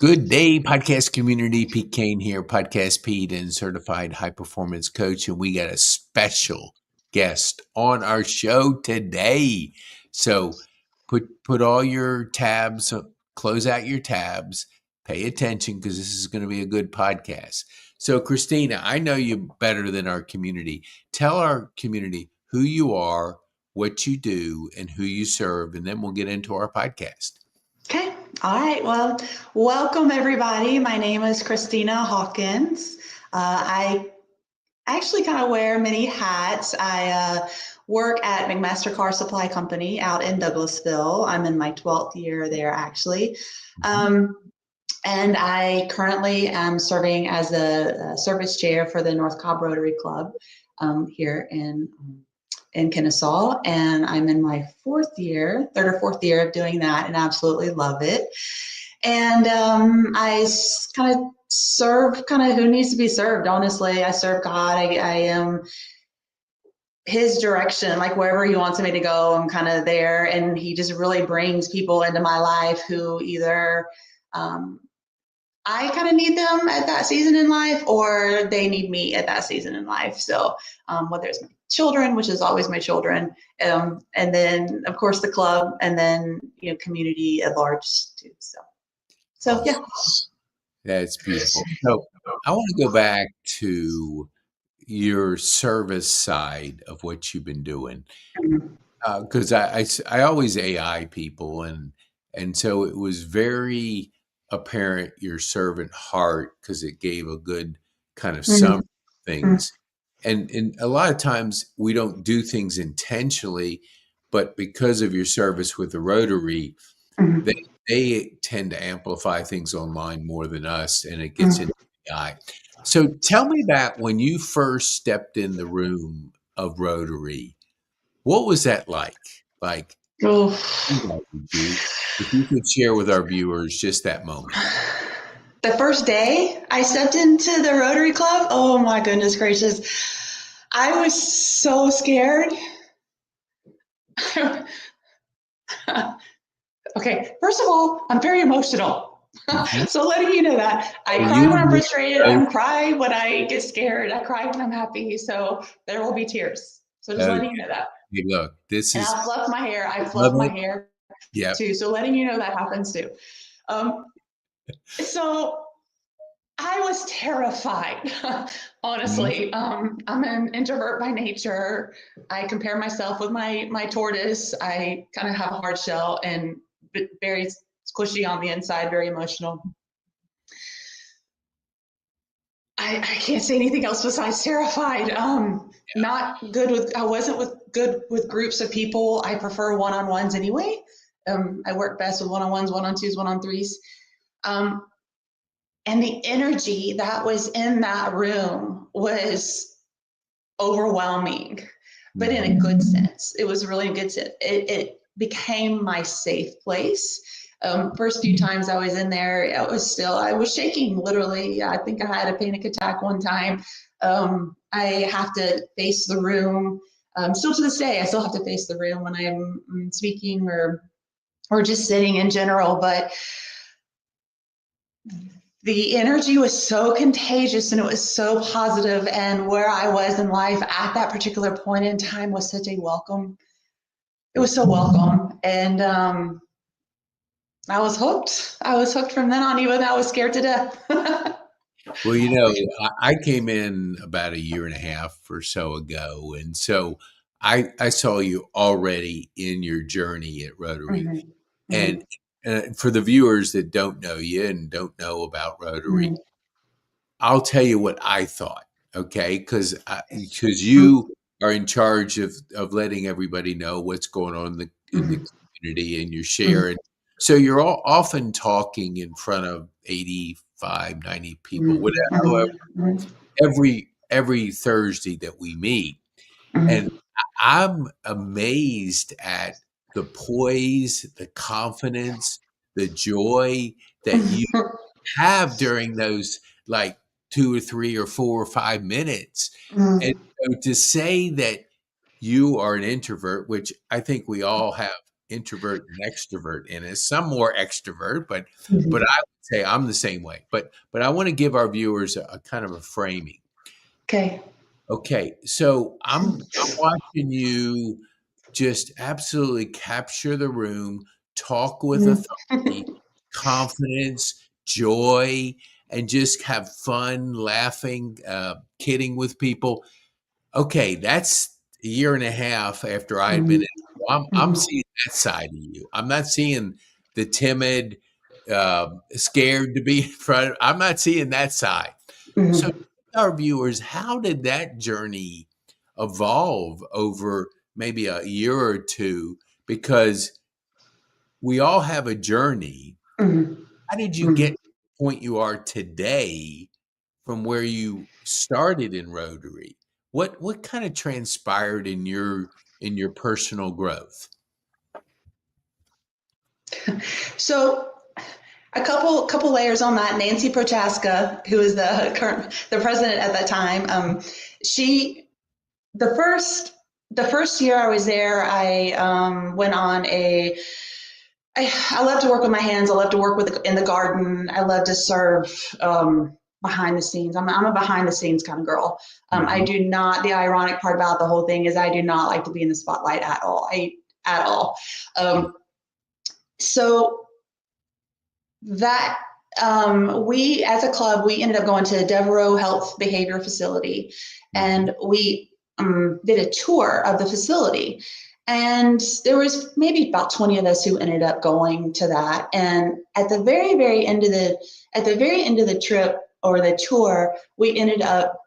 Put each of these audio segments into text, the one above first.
Good day, podcast community. Pete Kane here, Podcast Pete and certified high performance coach. And we got a special guest on our show today. So put all your tabs, close out your tabs, pay attention because this is going to be a good podcast. So Christina, I know you better than our community. Tell our community who you are, what you do, and who you serve, and then we'll get into our podcast. Okay. All right. Well, welcome everybody. My name is Christina Hawkins. I actually kind of wear many hats. I work at McMaster Car Supply Company out in Douglasville. I'm in my 12th year there actually. And I currently am serving as a service chair for the North Cobb Rotary Club here in Kennesaw, and I'm in my third or fourth year of doing that, and absolutely love it. And I kind of serve who needs to be served. Honestly, I serve God. I am His direction, like wherever He wants me to go, I'm kind of there, and He just really brings people into my life who either I kind of need them at that season in life, or they need me at that season in life. So whether it's my children, which is always my children, and then of course the club, and then community at large too. So yeah. That's beautiful. So I want to go back to your service side of what you've been doing, because I always AI people, and so it was very apparent your servant heart, because it gave a good kind of summary of things. And a lot of times we don't do things intentionally, but because of your service with the Rotary, they tend to amplify things online more than us, and it gets into the eye. So tell me about when you first stepped in the room of Rotary. What was that like? Like, if you could share with our viewers just that moment. The first day I stepped into the Rotary Club, oh my goodness gracious, I was so scared. Okay, first of all, I'm very emotional. So letting you know that. I cry when I'm frustrated, I cry when I get scared, I cry when I'm happy, so there will be tears. So just letting you know that. Hey, look, this is... I fluff my hair, too, so letting you know that happens too. So I was terrified, honestly. I'm an introvert by nature. I compare myself with my tortoise. I kind of have a hard shell and very squishy on the inside, very emotional. I can't say anything else besides terrified. Not good with, I wasn't good with groups of people. I prefer one-on-ones anyway. I work best with one-on-ones, one-on-twos, one-on-threes. And the energy that was in that room was overwhelming, but in a good sense. It was really a good sense. It became my safe place. First few times I was in there, I was shaking, literally. I think I had a panic attack one time. I have to face the room. Still to this day, I still have to face the room when I'm speaking or just sitting in general, but the energy was so contagious and it was so positive, and where I was in life at that particular point in time was such a welcome. It was so welcome, and I was hooked. I was hooked from then on, even though I was scared to death. Well, I came in about a year and a half or so ago, and so I saw you already in your journey at Rotary. And for the viewers that don't know you and don't know about Rotary, I'll tell you what I thought, okay? Because you are in charge of letting everybody know what's going on in the community, and you're sharing. So you're all often talking in front of 85, 90 people, whatever, every Thursday that we meet. And I'm amazed at the poise, the confidence, the joy that you have during those like 2 or 3 or 4 or 5 minutes. And so to say that you are an introvert, which I think we all have introvert and extrovert in us. Some more extrovert, but Mhm. I would say I'm the same way. But I want to give our viewers a kind of a framing. Okay. Okay, so I'm watching you just absolutely capture the room, talk with Mhm. authority, confidence, joy, and just have fun, laughing, kidding with people. Okay, that's a year and a half after I had been Mhm. in. I'm Mhm. seeing that side of you. I'm not seeing the timid, scared to be in front. I'm not seeing that side. So, Mhm. our viewers, how did that journey evolve over maybe a year or two? Because we all have a journey. Mhm. How did you get Mhm. to the point you are today from where you started in Rotary? What kind of transpired in your personal growth? So a couple layers on that. Nancy Prochaska, who is the president at that time, she the first year I was there, I went on a I love to work with my hands. I love to work in the garden. I love to serve behind the scenes. I'm a behind the scenes kind of girl. I Mhm. do not. The ironic part about the whole thing is I do not like to be in the spotlight at all. At all. Um, so that we as a club we ended up going to Devereaux Health Behavior Facility, Mhm. and we did a tour of the facility, and there was maybe about 20 of us who ended up going to that. And at the very end of the trip or the tour, we ended up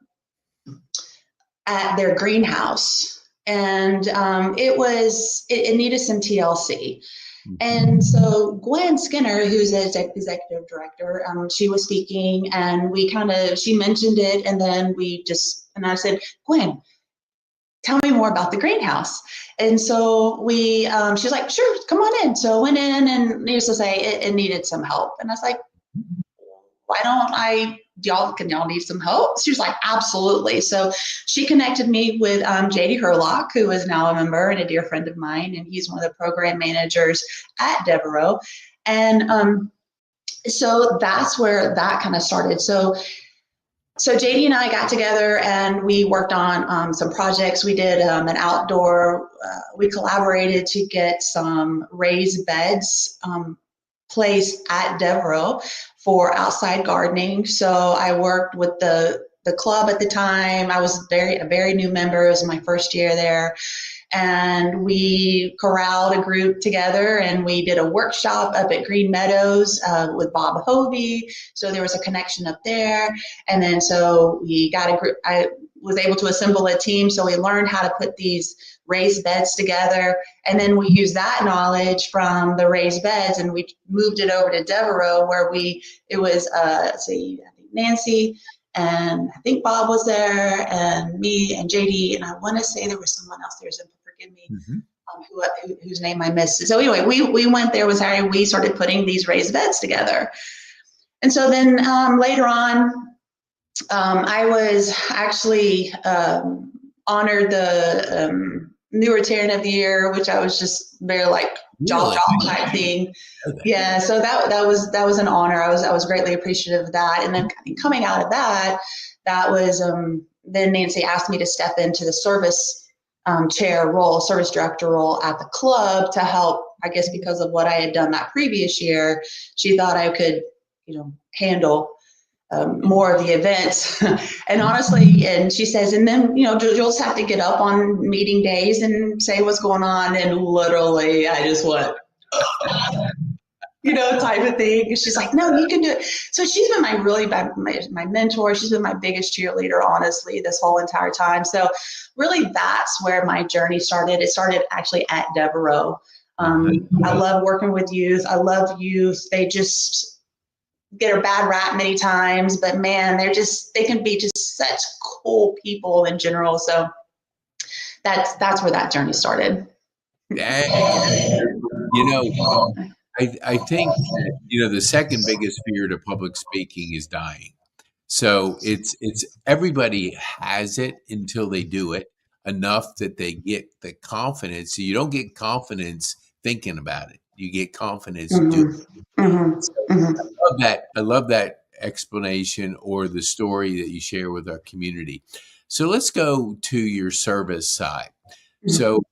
at their greenhouse, and it needed some TLC. Mhm. And so Gwen Skinner, who's the executive director, she was speaking, and she mentioned it, and then and I said, Gwen, tell me more about the greenhouse. And so she was like, sure, come on in. So I went in, and needless to say, it needed some help. And I was like, why don't can y'all need some help? She was like, absolutely. So she connected me with JD Herlock, who is now a member and a dear friend of mine, and he's one of the program managers at Devereaux. And so that's where that kind of started. So JD and I got together and we worked on some projects. We did an outdoor. We collaborated to get some raised beds placed at Devereaux for outside gardening. So I worked with the club at the time. I was a very new member. It was my first year there, and we corralled a group together and we did a workshop up at Green Meadows with Bob Hovey. So there was a connection up there. And then so we got a group. I was able to assemble a team. So we learned how to put these raised beds together. And then we used that knowledge from the raised beds and we moved it over to Devereaux where it was, let's see, I think Nancy, and I think Bob was there, and me and JD, and I want to say there was someone else there. So forgive me, Mhm. whose name I missed. So anyway, we went there with Harry. We started putting these raised beds together, and so then later on, I was actually honored the New Rotarian of the Year, which I was just very like jaw Really? drop type thing. I know that. Yeah, so that was an honor. I was greatly appreciative of that. And then coming out of that, that was then Nancy asked me to step into the service chair role, service director role at the club to help. I guess because of what I had done that previous year, she thought I could, handle more of the events. And honestly, and she says, and then, you'll just have to get up on meeting days and say what's going on. And literally, I just went, type of thing. And she's like, no, you can do it. So she's been my mentor. She's been my biggest cheerleader, honestly, this whole entire time. So really, that's where my journey started. It started actually at Devereaux. Uh-huh. I love working with youth. I love youth. They just get a bad rap many times, but man, they can be just such cool people in general. So that's where that journey started. Dang. I think that, the second biggest fear to public speaking is dying. So it's everybody has it until they do it enough that they get the confidence. So you don't get confidence thinking about it. You get confidence doing it. So I love that explanation or the story that you share with our community. So let's go to your service side. So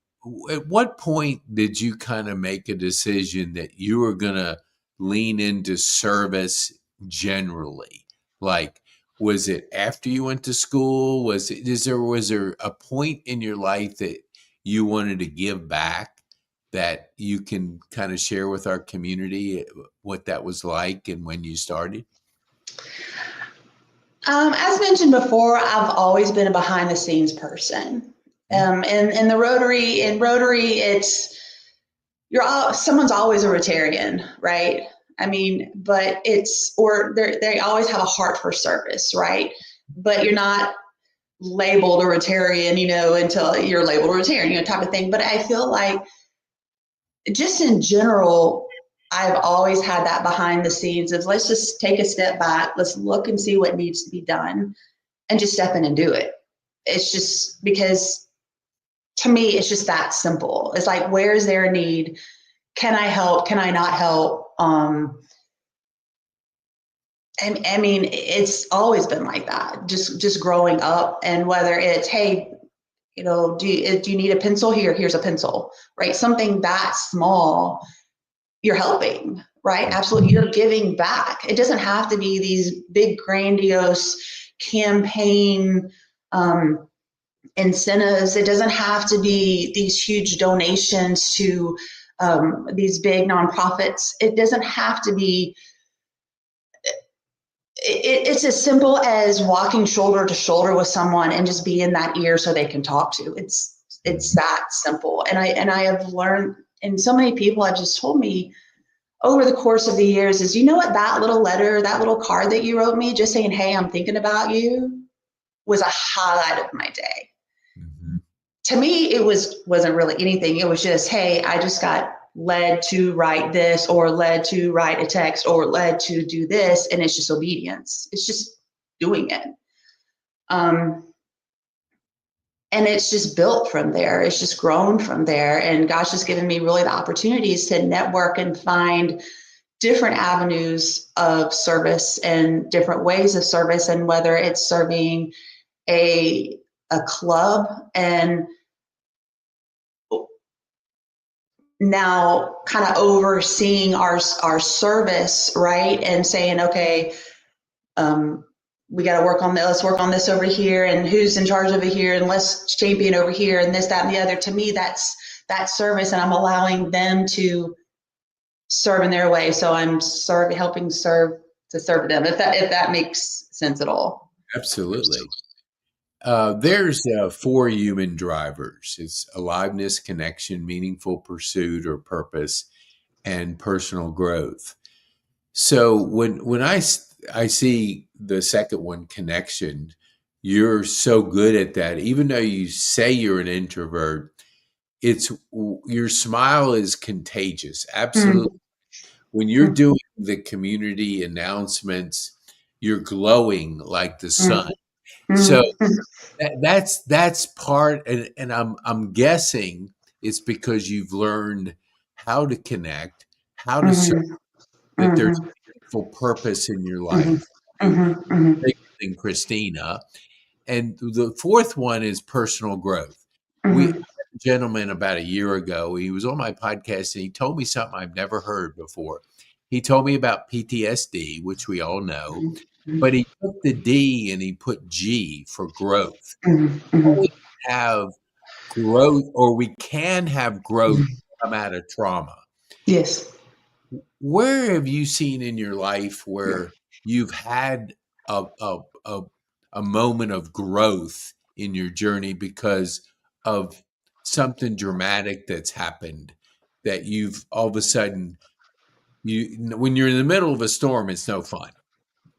at what point did you kind of make a decision that you were going to lean into service generally? Like, was it after you went to school? Was there a point in your life that you wanted to give back that you can kind of share with our community what that was like and when you started? As mentioned before, I've always been a behind the scenes person. And in Rotary, it's someone's always a Rotarian, right? I mean, but they always have a heart for service, right? But you're not labeled a Rotarian, until you're labeled a Rotarian, type of thing. But I feel like just in general, I've always had that behind the scenes of let's just take a step back, let's look and see what needs to be done, and just step in and do it. It's just because to me, it's just that simple. It's like, where is there a need? Can I help? Can I not help? And I mean, it's always been like that, just growing up. And whether it's, hey, do you need a pencil? Here's a pencil, right? Something that small, you're helping, right? Absolutely. You're giving back. It doesn't have to be these big, grandiose campaign incentives. It doesn't have to be these huge donations to these big nonprofits. It doesn't have to be. It's as simple as walking shoulder to shoulder with someone and just be in that ear so they can talk to. It's that simple. And I have learned, and so many people have just told me over the course of the years is, that little letter, that little card that you wrote me just saying, hey, I'm thinking about you, was a highlight of my day. To me, it wasn't really anything. It was just, hey, I just got led to write this, or led to write a text, or led to do this. And it's just obedience. It's just doing it. And it's just built from there. It's just grown from there. And God's just given me really the opportunities to network and find different avenues of service and different ways of service. And whether it's serving a club, and now kind of overseeing our service, right? And saying, okay, we got to work on this. Let's work on this over here, and who's in charge over here, and let's champion over here, and this, that, and the other. To me, that's service, and I'm allowing them to serve in their way. So I'm helping serve them. If that makes sense at all. Absolutely. There's 4 human drivers. It's aliveness, connection, meaningful pursuit or purpose, and personal growth. So when I see the second one, connection, you're so good at that. Even though you say you're an introvert, your smile is contagious. Absolutely. When you're doing the community announcements, you're glowing like the sun. So that's part, and I'm guessing it's because you've learned how to connect, how to serve, that there's a meaningful purpose in your life. Than Christina. And the fourth one is personal growth. We had a gentleman about a year ago. He was on my podcast and he told me something I've never heard before. He told me about PTSD, which we all know, but he took the D and he put G for growth. We have growth, or we can have growth come out of trauma. Yes. Where have you seen in your life where you've had a moment of growth in your journey because of something dramatic that's happened, that you've all of a sudden, when you're in the middle of a storm, it's no fun.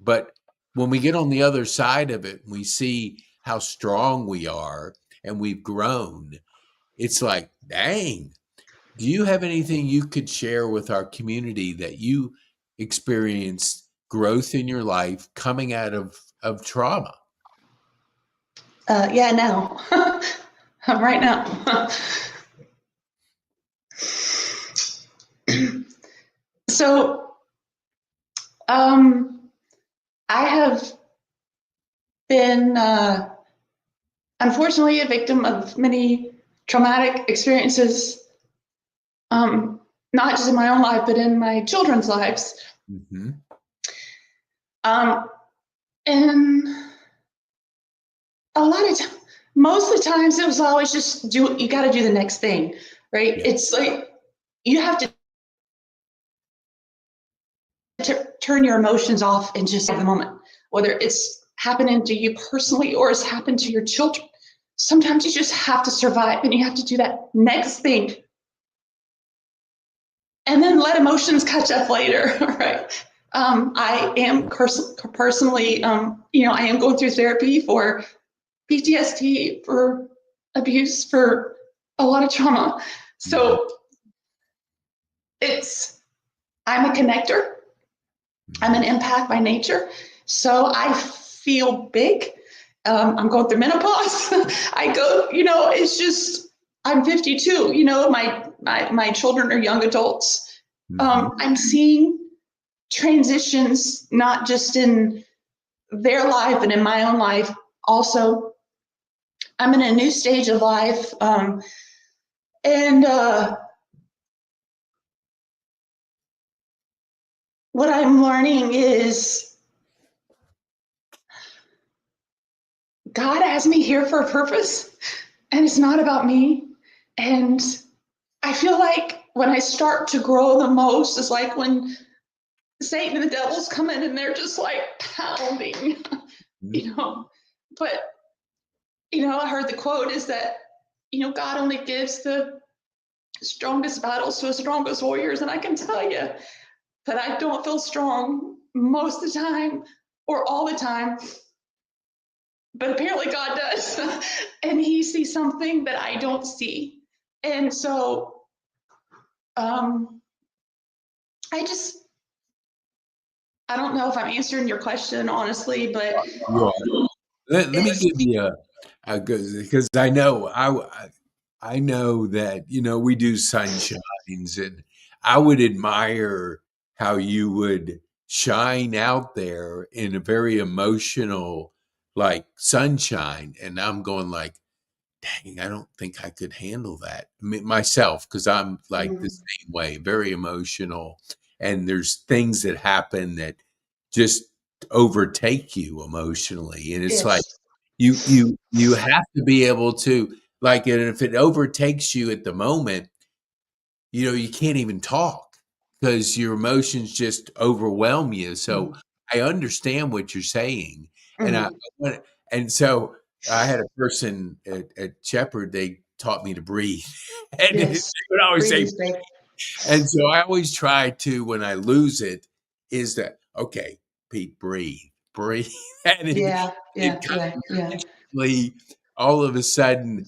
But when we get on the other side of it, we see how strong we are and we've grown. It's like, dang. Do you have anything you could share with our community that you experienced growth in your life coming out of trauma? Yeah, now. Right now. So, I have been, unfortunately, a victim of many traumatic experiences, not just in my own life, but in my children's lives. Mm-hmm. And a lot of times, most of the times, it was always just you got to do the next thing, right? Yeah. It's like you have to turn your emotions off and just have the moment, whether it's happening to you personally or it's happened to your children. Sometimes you just have to survive and you have to do that next thing and then let emotions catch up later, right? I am personally, I am going through therapy for PTSD, for abuse, for a lot of trauma. So I'm a connector. I'm an empath by nature. So I feel big. I'm going through menopause. I go, it's just, I'm 52, my children are young adults. I'm seeing transitions, not just in their life and in my own life. Also, I'm in a new stage of life. And what I'm learning is God has me here for a purpose, and it's not about me. And I feel like when I start to grow the most is like when Satan and the devil's come in and they're just like pounding, But, I heard the quote is that, God only gives the strongest battles to the strongest warriors. And I can tell you that I don't feel strong most of the time or all the time. But apparently God does. And he sees something that I don't see. And so I don't know if I'm answering your question honestly, but You are. Let me give you a good, because I know that we do sunshines, and I would admire how you would shine out there in a very emotional, like sunshine, and I'm going like, dang, I don't think I could handle that myself, because I'm like the same way, very emotional, and there's things that happen that just overtake you emotionally, and it's like yes. you have to be able to, like, and if it overtakes you at the moment, you can't even talk because your emotions just overwhelm you. So I understand what you're saying, and I Mm-hmm. want- and so I had a person at Shepherd. They taught me to breathe, and they Yes. would always say, Breathing's great. and so I always try to, when I lose it, is that okay, Pete, breathe, breathe, and Yeah, it yeah, yeah, yeah. magically all of a sudden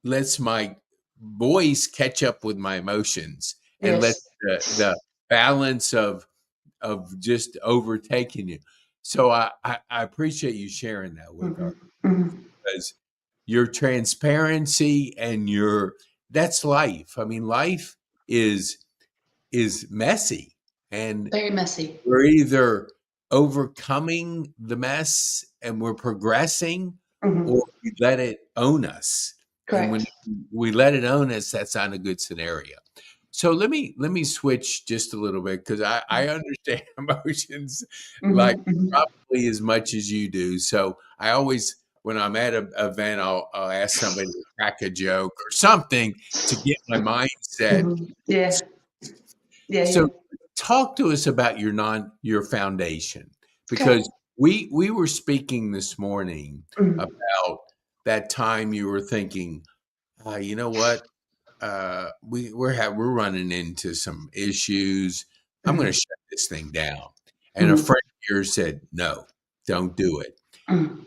lets my voice catch up with my emotions and lets Yes. the balance of just overtaking you. So I appreciate you sharing that with our, Mm-hmm. Mm-hmm. because your transparency and your that's life. I mean, life is messy, and Very messy. we're either overcoming the mess and we're progressing, or Mm-hmm. we let it own us. And when Correct. we let it own us, that's not a good scenario. So let me switch just a little bit, because I understand emotions like Mm-hmm. Mm-hmm. probably as much as you do. So I always, when I'm at an event, I'll ask somebody to crack a joke or something to get my mindset. Mm-hmm. Yeah, yeah, So yeah. talk to us about your foundation, Okay. because we were speaking this morning Mm-hmm. about that time you were thinking, you know what, we're running into some issues. I'm going to Mm-hmm. shut this thing down. And a Mm-hmm. friend of yours said, no, don't do it. Mm-hmm.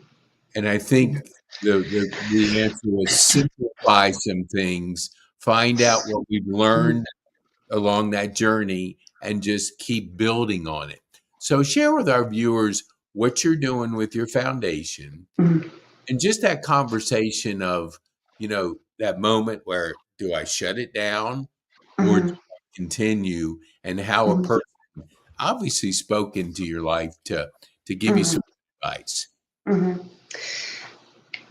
And I think the answer was simplify some things, find out what we've learned along that journey, and just keep building on it. So share with our viewers what you're doing with your foundation, Mm-hmm. and just that conversation of, that moment where do I shut it down or do Mm-hmm. I continue? and how a Mhm. person obviously spoke into your life to give you Mhm. some advice. Mhm.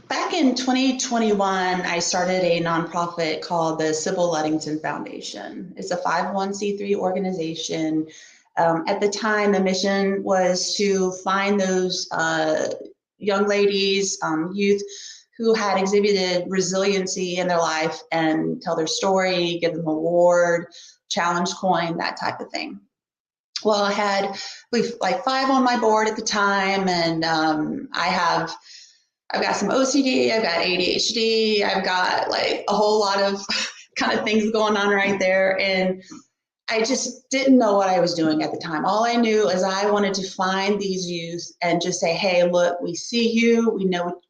Back in 2021, I started a nonprofit called the Sybil Ludington Foundation. It's a 501c3 organization. At the time, the mission was to find those young ladies, youth who had exhibited resiliency in their life and tell their story, give them an award, challenge coin, that type of thing. Well, I had like 5 on my board at the time, and I've got some OCD, I've got ADHD, I've got like a whole lot of kind of things going on right there. And I just didn't know what I was doing at the time. All I knew is I wanted to find these youth and just say, hey, look, we see you, we know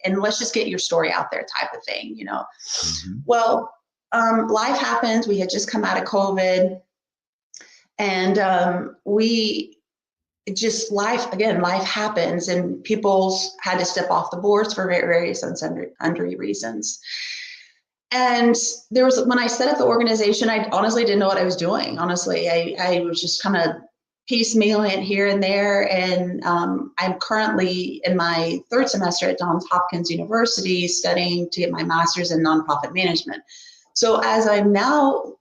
and let's just get your story out there type of thing, you know. Mm-hmm. Well, life happens. We had just come out of COVID, and life happens, and people's had to step off the boards for various and sundry reasons. And when I set up the organization, I honestly didn't know what I was doing. Honestly, I was just kind of piecemealing it here and there. And I'm currently in my 3rd semester at Johns Hopkins University studying to get my master's in nonprofit management. So as I'm now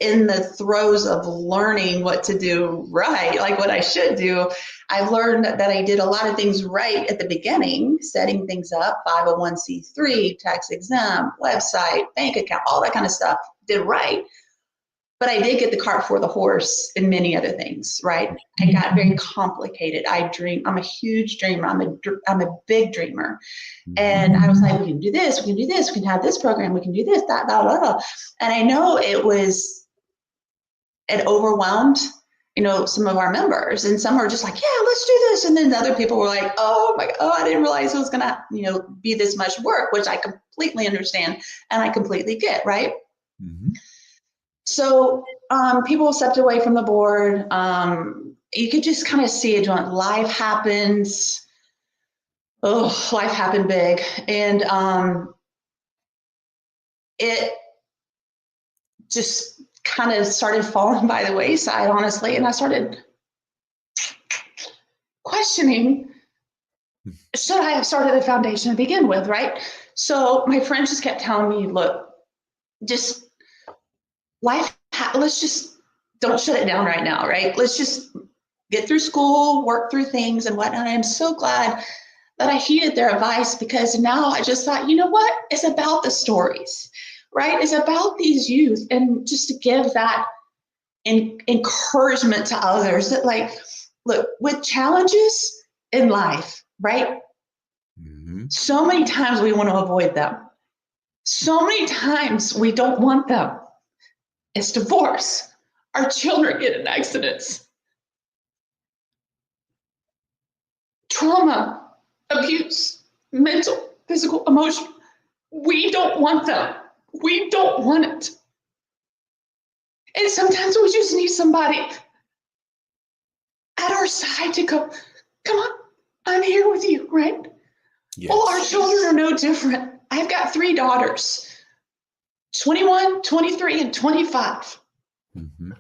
in the throes of learning what to do right, like what I should do, I've learned that I did a lot of things right at the beginning, setting things up, 501c3, tax exempt, website, bank account, all that kind of stuff, did right. But I did get the cart before the horse in many other things, right? I got very complicated. I dream. I'm a huge dreamer. I'm a big dreamer. And I was like, we can do this, we can do this, we can have this program, we can do this, that, that, that. And I know it overwhelmed, you know, some of our members, and some were just like, yeah, let's do this. And then the other people were like, oh my God, I didn't realize it was going to, you know, be this much work, which I completely understand and I completely get, right? Mm-hmm. So people stepped away from the board. You could just kind of see it. Life happens. Oh, life happened big. And it just kind of started falling by the wayside, honestly. And I started questioning, should I have started a foundation to begin with, right? So my friends just kept telling me, look, just let's just don't shut it down right now, right? Let's just get through school, work through things and whatnot. I'm so glad that I heeded their advice, because now I just thought, you know what? It's about the stories, right? It's about these youth, and just to give that encouragement to others that, like, look, with challenges in life, right? Mm-hmm. So many times we want to avoid them. So many times we don't want them. It's divorce. Our children get in accidents. Trauma, abuse, mental, physical, emotional. We don't want them. We don't want it. And sometimes we just need somebody at our side to go, come on, I'm here with you, right? Yes. Well, our children are no different. I've got 3 daughters, 21, 23, and 25. Mm-hmm.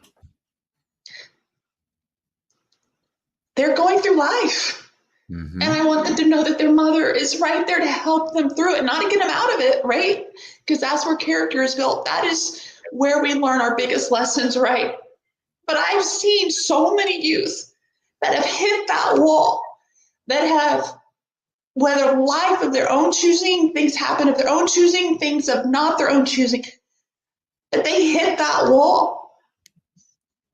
They're going through life. Mm-hmm. And I want them to know that their mother is right there to help them through it, not to get them out of it, right? Because that's where character is built. That is where we learn our biggest lessons, right? But I've seen so many youth that have hit that wall, that have, whether life of their own choosing, things happen of their own choosing, things of not their own choosing, that they hit that wall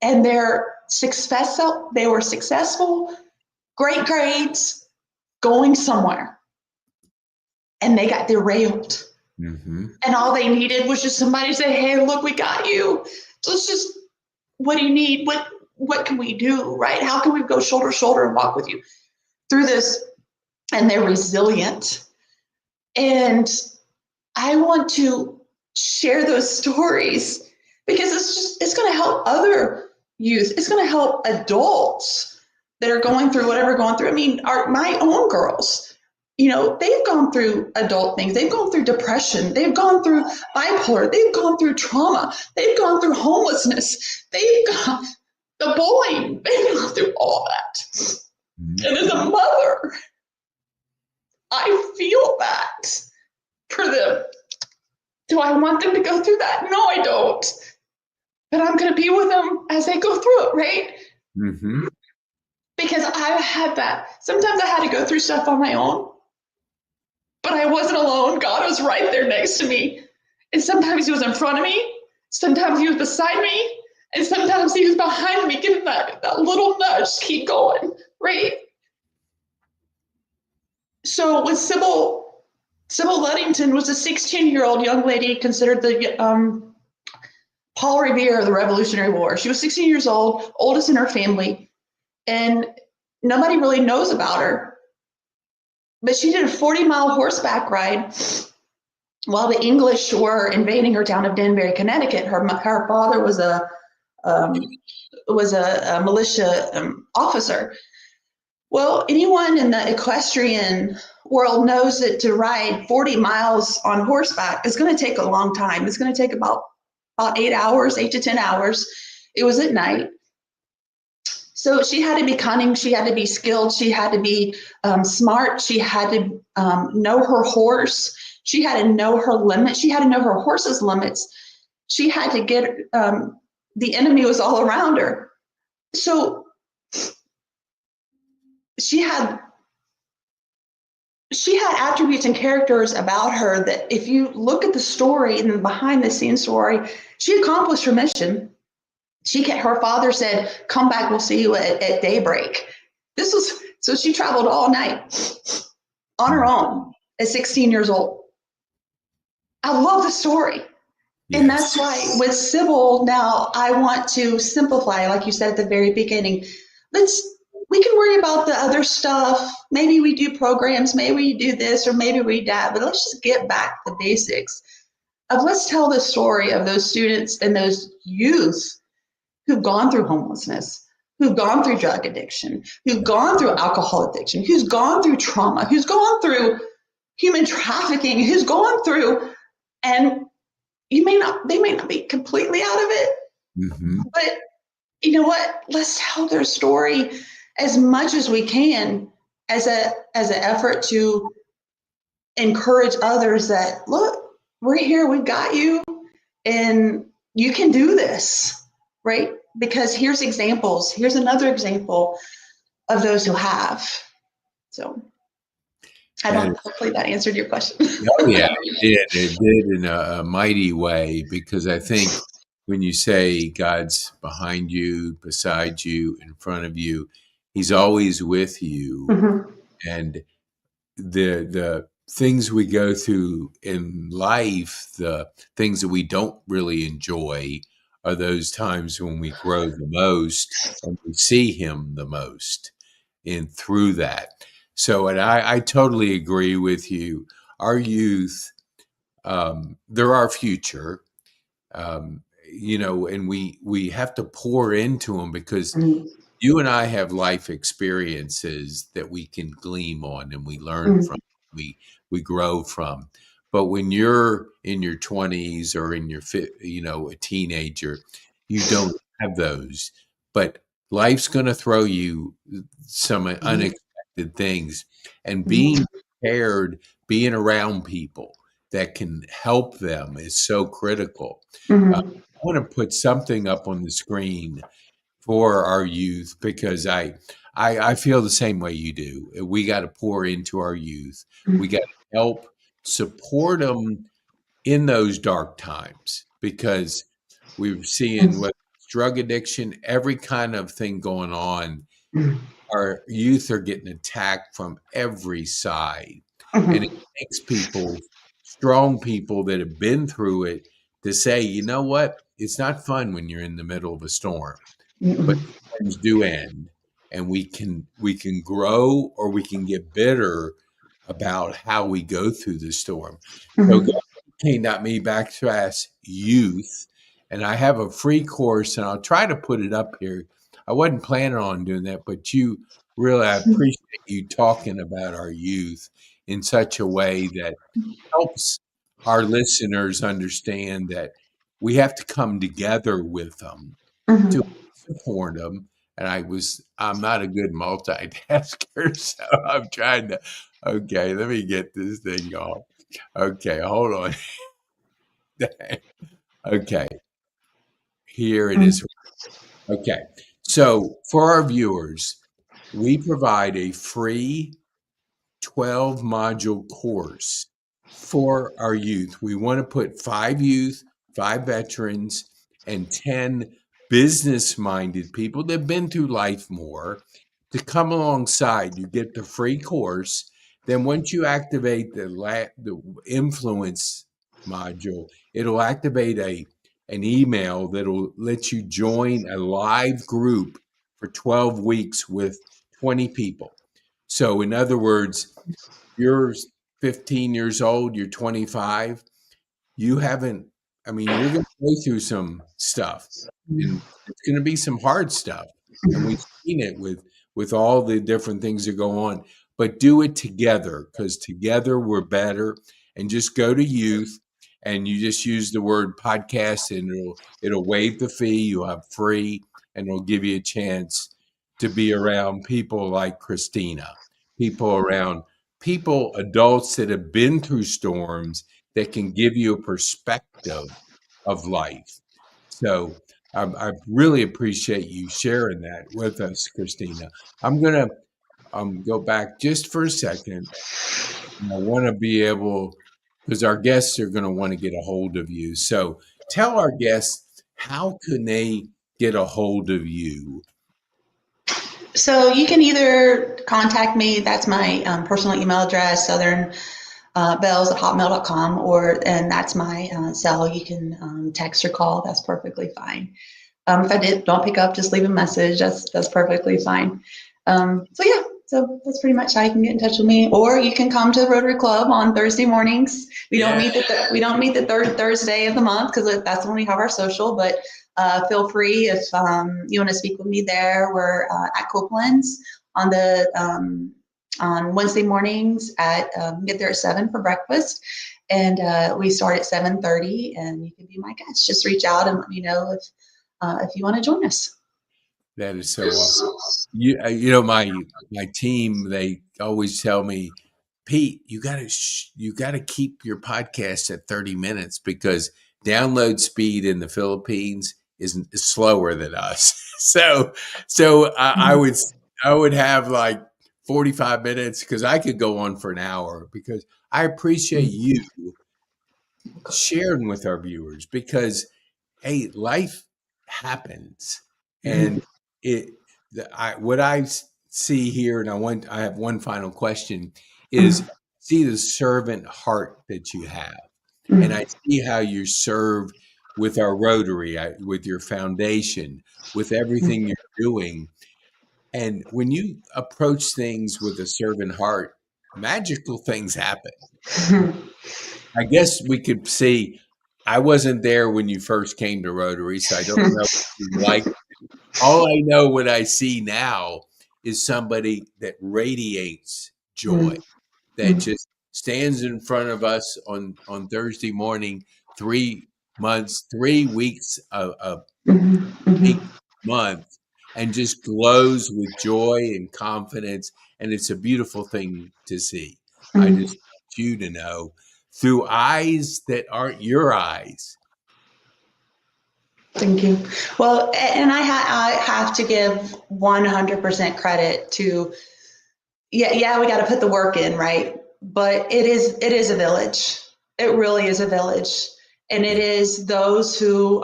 and they were successful, great grades, going somewhere, and they got derailed. Mm-hmm. And all they needed was just somebody to say, hey, look, we got you. So it's just, what do you need? What can we do, right? How can we go shoulder to shoulder and walk with you through this? And they're resilient. And I want to share those stories, because it's going to help other youth. It's going to help adults that are going through whatever going through. I mean, my own girls, they've gone through adult things. They've gone through depression. They've gone through bipolar. They've gone through trauma. They've gone through homelessness. They've gone the bullying. They've gone through all that. And as a mother, I feel that for them. Do I want them to go through that? No, I don't. But I'm going to be with them as they go through it, right? Mm-hmm. Because I've had that. Sometimes I had to go through stuff on my own, but I wasn't alone. God was right there next to me. And sometimes he was in front of me. Sometimes he was beside me. And sometimes he was behind me, giving that little nudge to keep going, right? So with Sybil Ludington was a 16-year-old young lady considered the Paul Revere of the Revolutionary War. She was 16 years old, oldest in her family, and nobody really knows about her. But she did a 40-mile horseback ride while the English were invading her town of Danbury, Connecticut. Her father was a militia officer. Well, anyone in the equestrian world knows that to ride 40 miles on horseback is going to take a long time. It's going to take about 8 hours, 8 to 10 hours. It was at night. So she had to be cunning. She had to be skilled. She had to be smart. She had to know her horse. She had to know her limits. She had to know her horse's limits. She had to get, the enemy was all around her. So she had attributes and characters about her that if you look at the story and the behind the scenes story, she accomplished her mission. Her father said, come back, we'll see you at daybreak. So she traveled all night on her own at 16 years old. I love the story. Yes. And that's why with Sybil now, I want to simplify, like you said at the very beginning. We can worry about the other stuff. Maybe we do programs, maybe we do this, or maybe we that, but let's just get back to the basics of let's tell the story of those students and those youth who've gone through homelessness, who've gone through drug addiction, who've gone through alcohol addiction, who's gone through trauma, who's gone through human trafficking, who's gone through, and they may not be completely out of it, but you know what? Let's tell their story as much as we can as an effort to encourage others that, look, we're here, we've got you, and you can do this, right? Because here's examples. Here's another example of those who have. So hopefully that answered your question. Oh yeah, it did. It did in a mighty way, because I think when you say God's behind you, beside you, in front of you, he's always with you. Mm-hmm. And the things we go through in life, the things that we don't really enjoy, are those times when we grow the most and we see him the most in through that. So, and I totally agree with you. Our youth, they're our future, and we have to pour into them, because you and I have life experiences that we can glean on and we learn from, we grow from. But when you're in your 20s or in your, a teenager, you don't have those. But life's going to throw you some unexpected things. And being prepared, being around people that can help them is so critical. I want to put something up on the screen for our youth, because I feel the same way you do. We got to pour into our youth. We got to help support them in those dark times, because we're seeing what drug addiction, every kind of thing going on. Our youth are getting attacked from every side. And it takes people, strong people that have been through it, to say, you know what? It's not fun when you're in the middle of a storm. But storms do end, and we can grow, or we can get bitter about how we go through the storm. So go to Kane.me/youth, and I have a free course, and I'll try to put it up here. I wasn't planning on doing that, but I appreciate you talking about our youth in such a way that helps our listeners understand that we have to come together with them to Mhm. support them. And I'm not a good multitasker, so I'm trying to, okay, let me get this thing off. Okay, hold on. Okay, here it is. Mhm. Okay, so for our viewers, we provide a free 12 module course for our youth. We want to put 5 youth, 5 veterans, and 10 business minded people that have been through life more to come alongside. You get the free course. Then, once you activate the influence module, it'll activate an email that'll let you join a live group for 12 weeks with 20 people. So, in other words, you're 15 years old, you're 25, you haven't, I mean, you're going to go through some stuff and it's going to be some hard stuff. And we've seen it with all the different things that go on, but do it together because together we're better. And just go to youth and you just use the word podcast and it'll waive the fee. You'll have free and it'll give you a chance to be around people like Christina, people around people, adults that have been through storms that can give you a perspective of life. So I really appreciate you sharing that with us, Christina. I'm going to go back just for a second. And I want to be able, because our guests are going to want to get a hold of you. So tell our guests, how can they get a hold of you? So you can either contact me. That's my personal email address, southernbells@hotmail.com, and that's my cell. You can text or call. That's perfectly fine. If I don't pick up, just leave a message. That's perfectly fine. So that's pretty much how you can get in touch with me. Or you can come to the Rotary Club on Thursday mornings. We don't meet the third Thursday of the month because that's when we have our social. But feel free if you want to speak with me there. We're at Copeland's on Wednesday mornings at get there at 7 for breakfast. And we start at 7:30, and you can be my guest. Just reach out and let me know if you want to join us. That is so awesome. You know, my team, they always tell me, Pete, you gotta keep your podcast at 30 minutes because download speed in the Philippines is slower than us. So I would have like 45 minutes because I could go on for an hour because I appreciate you sharing with our viewers because hey, life happens, and it. What I see here, and I have one final question: is see the servant heart that you have, and I see how you serve with our Rotary, with your foundation, with everything you're doing, and when you approach things with a servant heart, magical things happen. I guess we could see. I wasn't there when you first came to Rotary, so I don't know like. All I know what I see now is somebody that radiates joy, that just stands in front of us on Thursday morning, 3 months, 3 weeks of each month, and just glows with joy and confidence. And it's a beautiful thing to see. I just want you to know through eyes that aren't your eyes. Thank you. Well, and I have to give 100% credit to, yeah, we got to put the work in, right? But it is a village. It really is a village. And it is those who,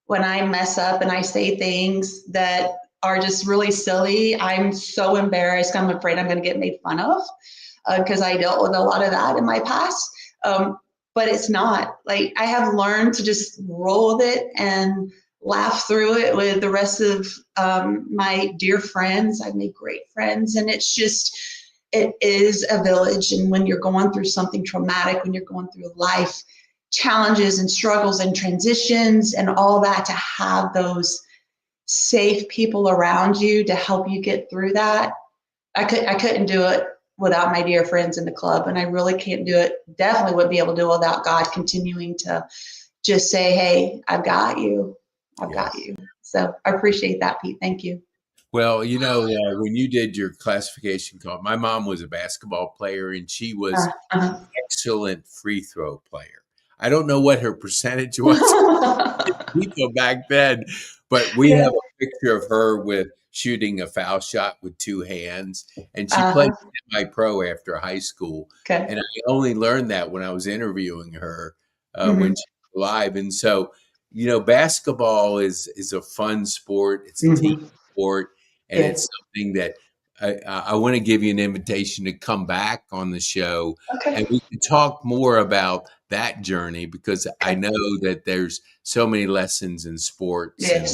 when I mess up and I say things that are just really silly, I'm so embarrassed. I'm afraid I'm going to get made fun of because I dealt with a lot of that in my past. But it's not. Like, I have learned to just roll with it and laugh through it with the rest of my dear friends. I've made great friends, and it is a village. And when you're going through something traumatic, when you're going through life challenges and struggles and transitions and all that, to have those safe people around you to help you get through that, I couldn't do it without my dear friends in the club. And I really can't do it. Definitely wouldn't be able to do it without God continuing to just say, hey, I've got you. I've got you. So I appreciate that, Pete. Thank you. Well, when you did your classification call, my mom was a basketball player and she was an excellent free throw player. I don't know what her percentage was people back then, but we have a picture of her with shooting a foul shot with two hands, and she played semi-pro after high school. Okay. And I only learned that when I was interviewing her when she was alive. And so, basketball is a fun sport. It's a team sport, and it's something that I want to give you an invitation to come back on the show, and we can talk more about that journey, because I know that there's so many lessons in sports and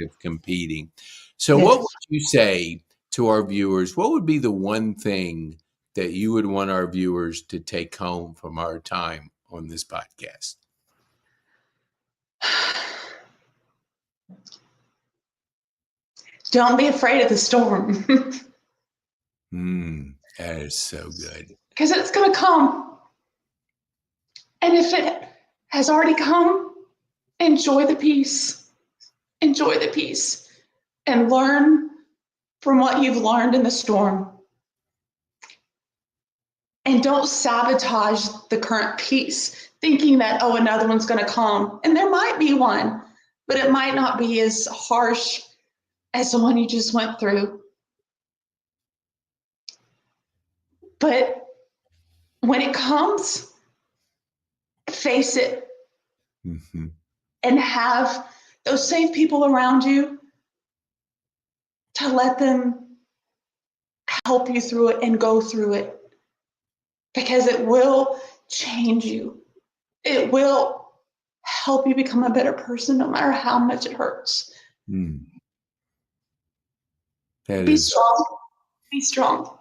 of competing. So what would you say to our viewers? What would be the one thing that you would want our viewers to take home from our time on this podcast? Don't be afraid of the storm. That is so good. Because it's going to come. And if it has already come, enjoy the peace. Enjoy the peace. And learn from what you've learned in the storm. And don't sabotage the current peace, thinking that, oh, another one's going to come. And there might be one, but it might not be as harsh as the one you just went through. But when it comes, face it and have those safe people around you to let them help you through it and go through it, because it will change you. It will help you become a better person, no matter how much it hurts. Be strong. Be strong.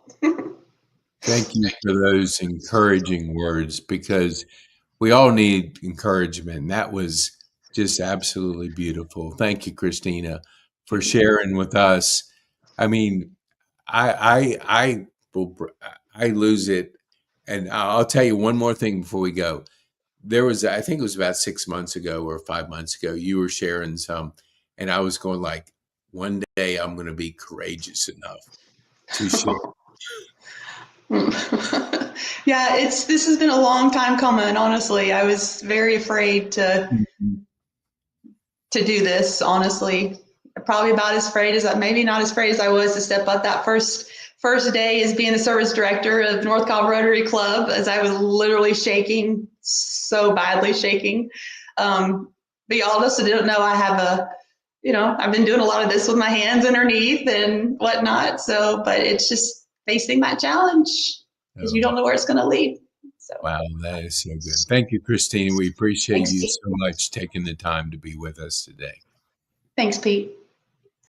Thank you for those encouraging words, because we all need encouragement. That was just absolutely beautiful. Thank you, Christina, for sharing with us. I mean, I lose it. And I'll tell you one more thing before we go. There was, I think it was about 6 months ago or 5 months ago, you were sharing some, and I was going like, one day I'm going to be courageous enough to share. Yeah, this has been a long time coming. Honestly, I was very afraid to do this. Honestly, probably about as afraid as maybe not as afraid as I was to step up that first day as being the service director of North Cobb Rotary Club, as I was literally shaking, so badly shaking. But y'all also didn't know I have I've been doing a lot of this with my hands underneath and whatnot. So, but it's just facing that challenge because you don't know where it's going to lead. So. Wow, that is so good. Thank you, Christina. We appreciate you so much taking the time to be with us today. Thanks, Pete.